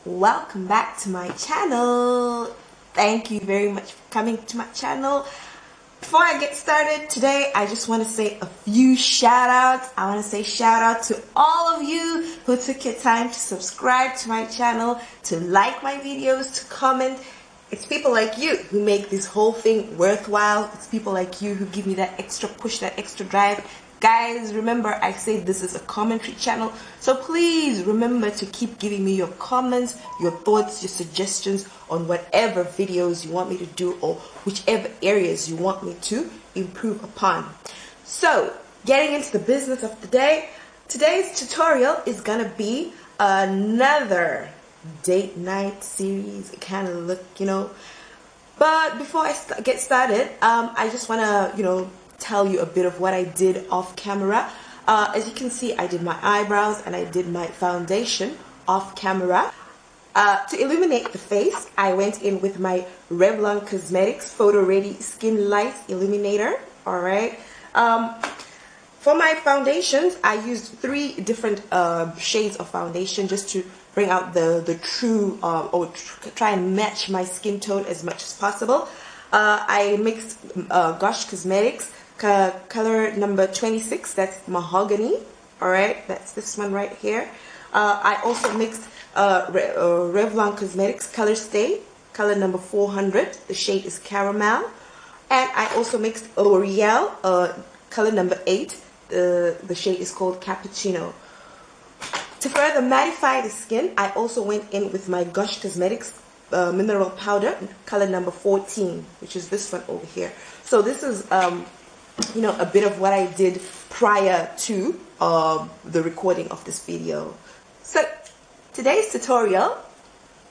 welcome back to my channel. Thank you very much for coming to my channel. Before I get started today, I just want to say a few shout outs. I want to say shout out to all of you who took your time to subscribe to my channel, to like my videos, to comment. It's people like you who make this whole thing worthwhile. It's people like you who give me that extra push, that extra drive. Guys, remember I said this is a commentary channel, so please remember to keep giving me your comments, your thoughts, your suggestions on whatever videos you want me to do or whichever areas you want me to improve upon. So, getting into the business of the day, today's tutorial is gonna be another date night series kind of look, but before I get started, I just want to tell you a bit of what I did off camera. As you can see, I did my eyebrows and I did my foundation off camera. To illuminate the face, I went in with my Revlon Cosmetics Photo Ready Skin Light Illuminator. Alright. For my foundations, I used 3 different shades of foundation just to bring out the true, try and match my skin tone as much as possible. I mixed Gosh Cosmetics color number 26, that's Mahogany. Alright, that's this one right here. I also mixed Revlon Cosmetics Color Stay, color number 400, the shade is Caramel. And I also mixed L'Oreal, color number 8, the shade is called Cappuccino. To further mattify the skin, I also went in with my Gosh Cosmetics mineral powder, color number 14, which is this one over here. So this is, a bit of what I did prior to the recording of this video. So today's tutorial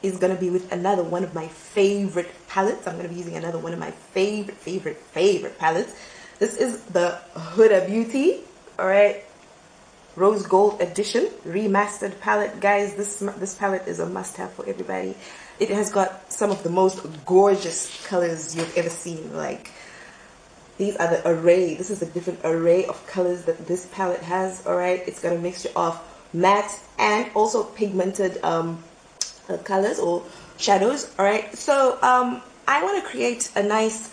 is going to be with another one of my favorite palettes. I'm going to be using another one of my favorite palettes. This is the Huda Beauty, alright, Rose Gold Edition Remastered palette. Guys, this palette is a must-have for everybody. It has got some of the most gorgeous colors you've ever seen. Like, these are the array. This is a different array of colors that this palette has. Alright, it's got a mixture of matte and also pigmented colors or shadows. Alright, so I want to create a nice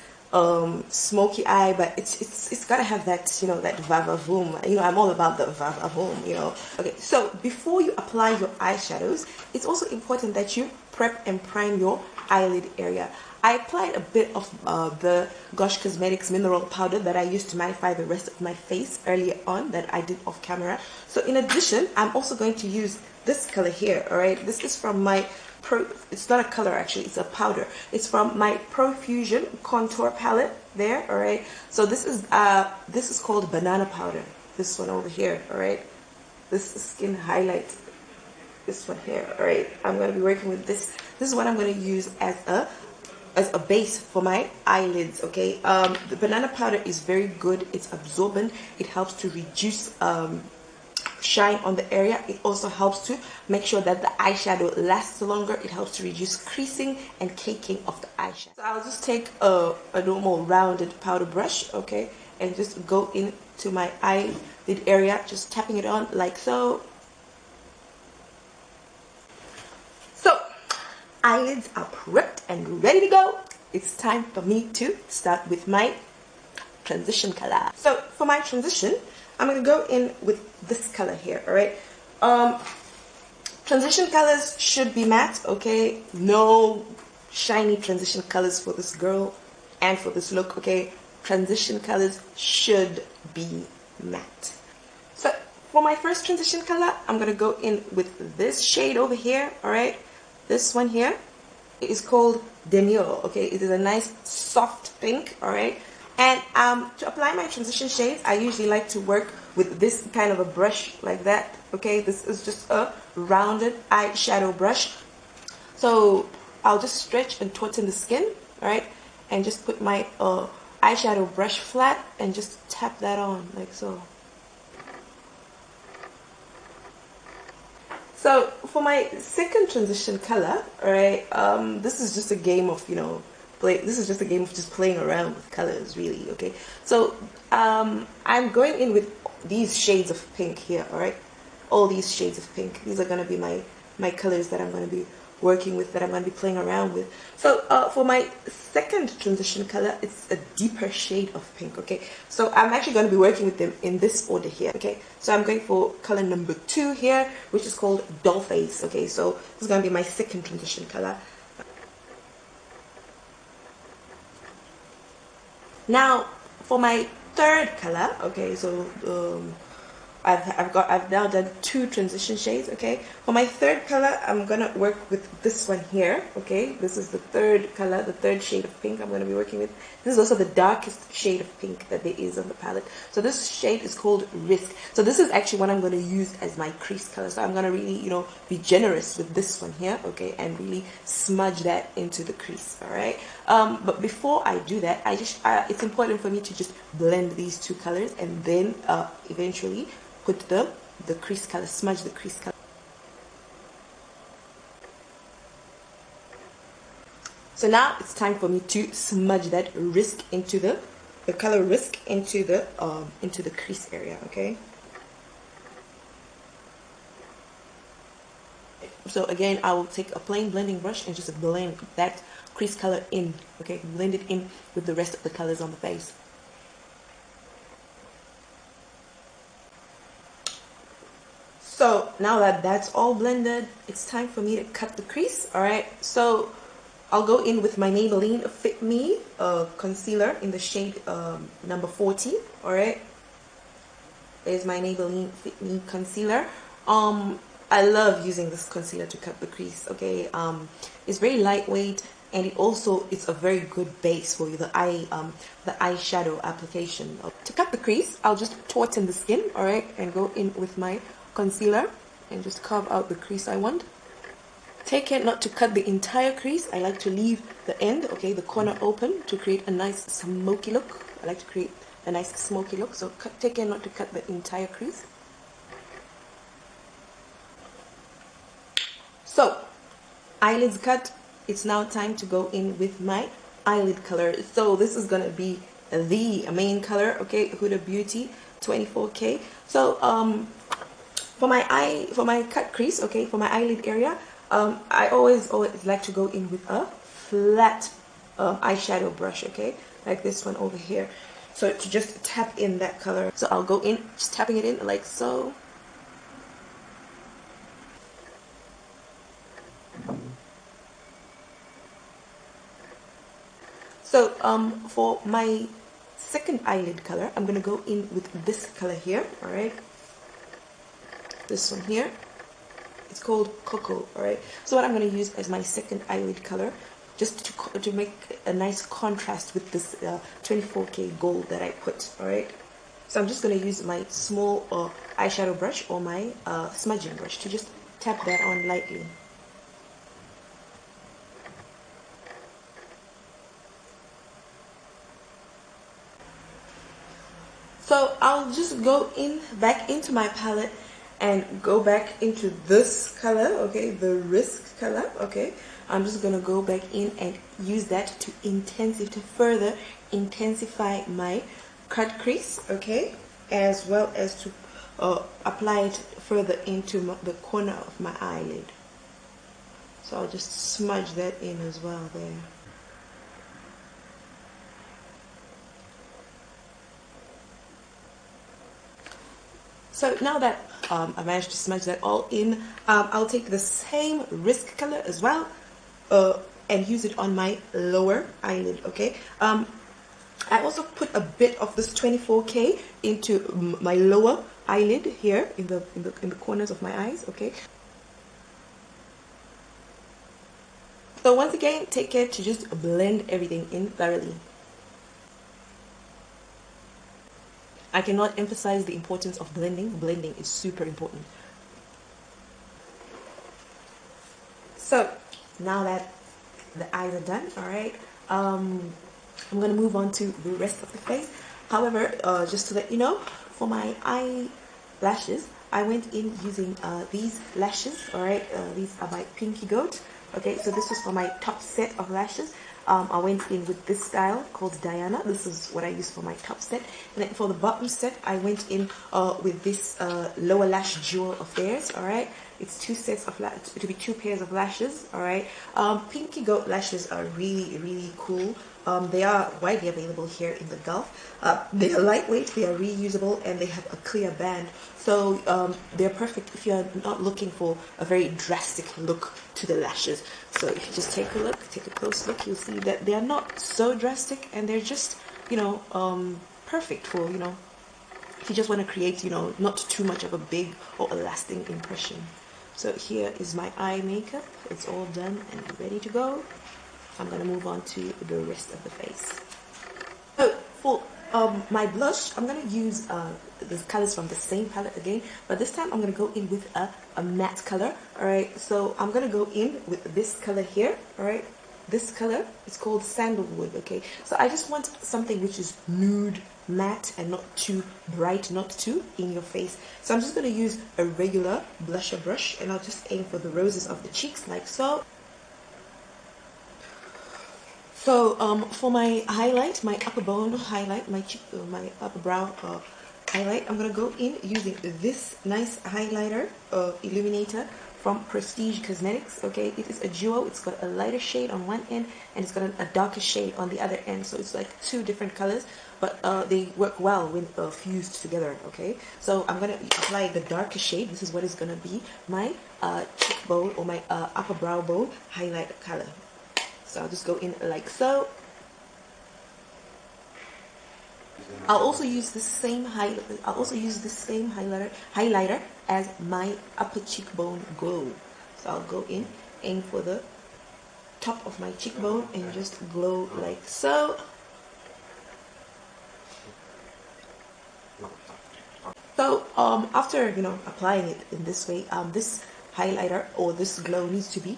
smoky eye, but it's gotta have that that va-va-voom. I'm all about the va-va-voom. Okay, so before you apply your eyeshadows, it's also important that you prep and prime your eyelid area. I applied a bit of the Gosh Cosmetics mineral powder that I used to mattify the rest of my face earlier on, that I did off camera. So in addition, I'm also going to use this color here. Alright, this is from my it's not a color actually, it's a powder. It's from my Profusion contour palette there. Alright, so this is called banana powder, this one over here. Alright, this is skin highlight, this one here. Alright, I'm going to be working with this. This is what I'm going to use as a base for my eyelids. Okay, the banana powder is very good, it's absorbent, it helps to reduce shine on the area. It also helps to make sure that the eyeshadow lasts longer. It helps to reduce creasing and caking of the eyeshadow. So I'll just take a normal rounded powder brush, okay, and just go into my eyelid area, just tapping it on like so. So eyelids are prepped and ready to go. It's time for me to start with my transition color. So for my transition, I'm going to go in with this color here. Alright, transition colors should be matte, okay, no shiny transition colors for this girl and for this look. Okay, transition colors should be matte. So for my first transition color, I'm going to go in with this shade over here. Alright, this one here, it is called Demure. Okay, it is a nice soft pink. Alright, and to apply my transition shades, I usually like to work with this kind of a brush like that. Okay, this is just a rounded eyeshadow brush. So I'll just stretch and tauten the skin, alright, and just put my eyeshadow brush flat and just tap that on like so. So for my second transition color, alright, this is just a game of this is just a game of just playing around with colors, really. Okay, so I'm going in with these shades of pink here. All right, all these shades of pink. These are going to be my colors that I'm going to be working with, that I'm going to be playing around with. So for my second transition color, it's a deeper shade of pink. Okay, so I'm actually going to be working with them in this order here. Okay, so I'm going for color number 2 here, which is called Doll Face. Okay, so this is going to be my second transition color. Now for my third color, okay, so I've now done 2 transition shades. Okay, for my third color, I'm gonna work with this one here. Okay, this is the third color, the third shade of pink I'm gonna be working with. This is also the darkest shade of pink that there is on the palette. So this shade is called Risk. So this is actually what I'm gonna use as my crease color. So I'm gonna really, you know, be generous with this one here. Okay, and really smudge that into the crease. All right. But before I do that, it's important for me to just blend these 2 colors and then eventually put the crease color, smudge the crease color. So now it's time for me to smudge that Risk into the color Risk into the crease area. Okay. So again, I will take a plain blending brush and just blend that crease color in. Okay, blend it in with the rest of the colors on the face. So now that that's all blended, it's time for me to cut the crease. All right, so I'll go in with my Maybelline Fit Me concealer in the shade number 40. All right, there's my Maybelline Fit Me concealer. I love using this concealer to cut the crease. Okay, it's very lightweight, and it's a very good base for the eyeshadow application. To cut the crease, I'll just tauten the skin, all right, and go in with my concealer and just carve out the crease I want. Take care not to cut the entire crease. I like to leave the end, okay, the corner open to create a nice smoky look. I like to create a nice smoky look, so take care not to cut the entire crease. So, eyelids cut. It's now time to go in with my eyelid color. So this is gonna be the main color, okay, Huda Beauty 24K. So for my cut crease, okay, for my eyelid area, I always like to go in with a flat eyeshadow brush, okay, like this one over here. So to just tap in that color. So I'll go in, just tapping it in like so. So for my second eyelid color, I'm gonna go in with this color here. All right, this one here. It's called Cocoa. All right. So what I'm gonna use as my second eyelid color, just to make a nice contrast with this 24K gold that I put. All right. So I'm just gonna use my small eyeshadow brush or my smudging brush to just tap that on lightly. So I'll just go back into my palette and go back into this color, okay, the Risk color, okay. I'm just gonna go back in and use that to further intensify my cut crease, okay, as well as to apply it further into the corner of my eyelid. So I'll just smudge that in as well there. So now that I managed to smudge that all in, I'll take the same Risk color as well and use it on my lower eyelid, okay? I also put a bit of this 24K into my lower eyelid here in the corners of my eyes, okay? So once again, take care to just blend everything in thoroughly. I cannot emphasize the importance of blending. Blending is super important. So now that the eyes are done, all right, I'm going to move on to the rest of the face. However, just to let you know, for my eyelashes, I went in using these lashes, all right. These are by Pinky Goat. Okay, so this was for my top set of lashes. I went in with this style called Diana. This is what I use for my top set. And then for the bottom set, I went in with this lower lash jewel of theirs, all right. it's two sets of to be two pairs of lashes. All right, pinky goat lashes are really cool. They are widely available here in the Gulf. They are lightweight, they are reusable, and they have a clear band. So they're perfect if you're not looking for a very drastic look to the lashes. So if you just take a look, take a close look, you'll see that they are not so drastic, and they're just, you know, perfect for, you know, if you just want to create, you know, not too much of a big or a lasting impression. So here is my eye makeup. It's all done and ready to go. I'm going to move on to the rest of the face. So for my blush, I'm going to use the colors from the same palette again, but this time I'm going to go in with a matte color. Alright, so I'm going to go in with this color here. Alright, this color is called Sandalwood. Okay, so I just want something which is nude, matte, and not too bright, not too in your face. So I'm just going to use a regular blusher brush, and I'll just aim for the roses of the cheeks like so. So for my highlight, my upper bone highlight, my cheek, my upper brow highlight, I'm gonna go in using this nice highlighter illuminator from Prestige Cosmetics. Okay, it is a duo. It's got a lighter shade on one end and it's got a darker shade on the other end. So it's like two different colors, but they work well when fused together. Okay, so I'm gonna apply the darker shade. This is what is gonna be my cheekbone or my upper brow bone highlight color. So I'll just go in like so. I'll also use the same highlighter as my upper cheekbone glow. So I'll go in, aim for the top of my cheekbone, and just glow like so. So after, you know, applying it in this way, this highlighter or this glow needs to be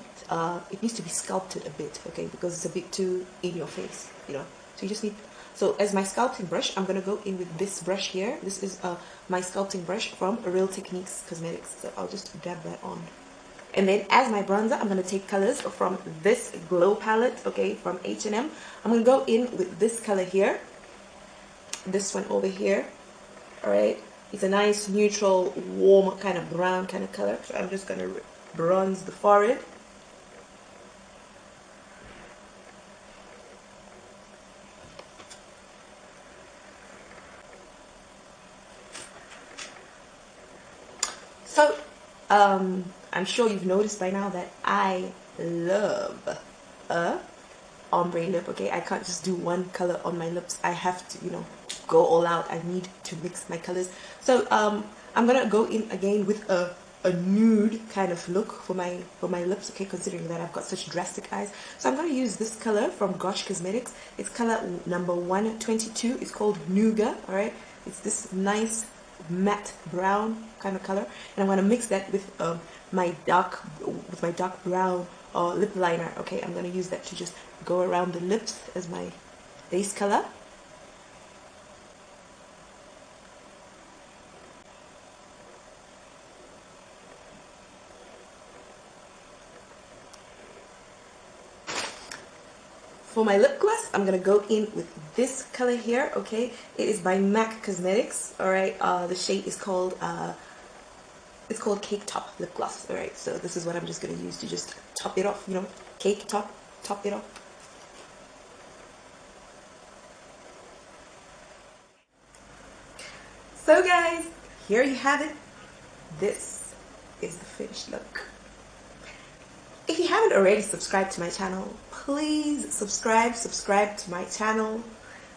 it needs to be sculpted a bit, okay, because it's a bit too in your face, you know. So you just need, so as my sculpting brush, I'm gonna go in with this brush here. This is my sculpting brush from Real Techniques Cosmetics. So I'll just dab that on. And then as my bronzer, I'm gonna take colors from this glow palette, okay, from H&M. I'm gonna go in with this color here, this one over here. All right, it's a nice neutral, warm kind of brown kind of color. So I'm just gonna bronze the forehead. So, I'm sure you've noticed by now that I love a ombre lip, okay? I can't just do one color on my lips. I have to, you know, go all out. I need to mix my colors. So, I'm gonna go in again with a nude kind of look for my lips, okay, considering that I've got such drastic eyes. So I'm gonna use this color from Gosh Cosmetics. It's color number 122. It's called Nougat, all right? It's this nice matte brown kind of color, and I'm going to mix that with my dark brown lip liner. Okay, I'm going to use that to just go around the lips as my base color. For my lip gloss, I'm gonna go in with this color here. Okay, it is by MAC Cosmetics. All right, the shade is called it's called Cake Top Lip Gloss. All right, so this is what I'm just gonna use to just top it off. You know, cake top it off. So guys, here you have it. This is the finished look. If you haven't already subscribed to my channel, please subscribe to my channel.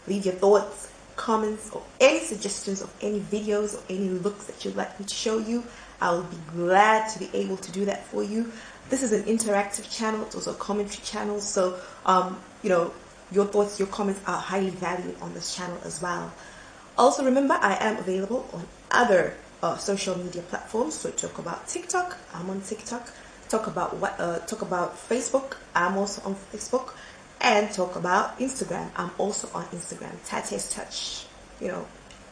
Leave your thoughts, comments, or any suggestions of any videos or any looks that you'd like me to show you. I will be glad to be able to do that for you. This is an interactive channel. It's also a commentary channel. So, you know, your thoughts, your comments are highly valued on this channel as well. Also remember, I am available on other social media platforms. So talk about TikTok, I'm on TikTok. Talk about Facebook, I'm also on Facebook. And talk about Instagram, I'm also on Instagram. Tate's Touch, you know,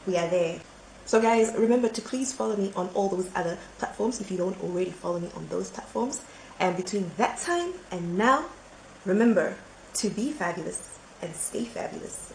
we are there. So guys, remember to please follow me on all those other platforms if you don't already follow me on those platforms. And between that time and now, remember to be fabulous and stay fabulous.